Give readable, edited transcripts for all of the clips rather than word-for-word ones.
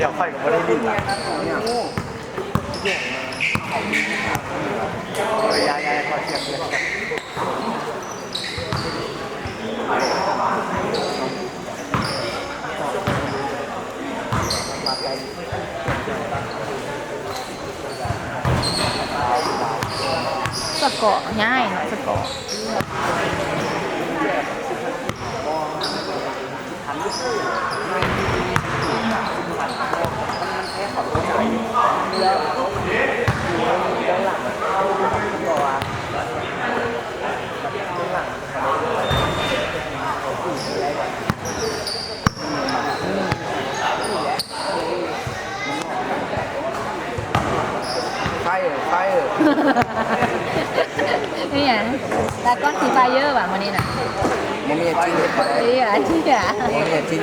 ยวค่อยก็ไม่ได้บินละยายพอเทียบเลยสกอง่ายเนาะสกอไฟนี่ไงตาก้อนสีไฟเยอะว่ะวันนี้น่ะ มันมีจริง นี่อ่ะนี่อ่ะ มันมีจริง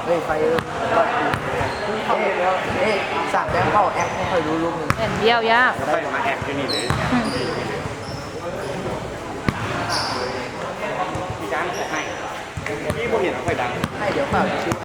เฮ้ยไฟสั่งแล้วเข้าแอปไม่ค่อยรู้ลูกนึง เห็นเบี้ยวยาก ไฟมาแอปอยู่นี่เลยพี่จ้างให้พี่ผมเห็นไฟดังให้เดี๋ยวเปล่าชิว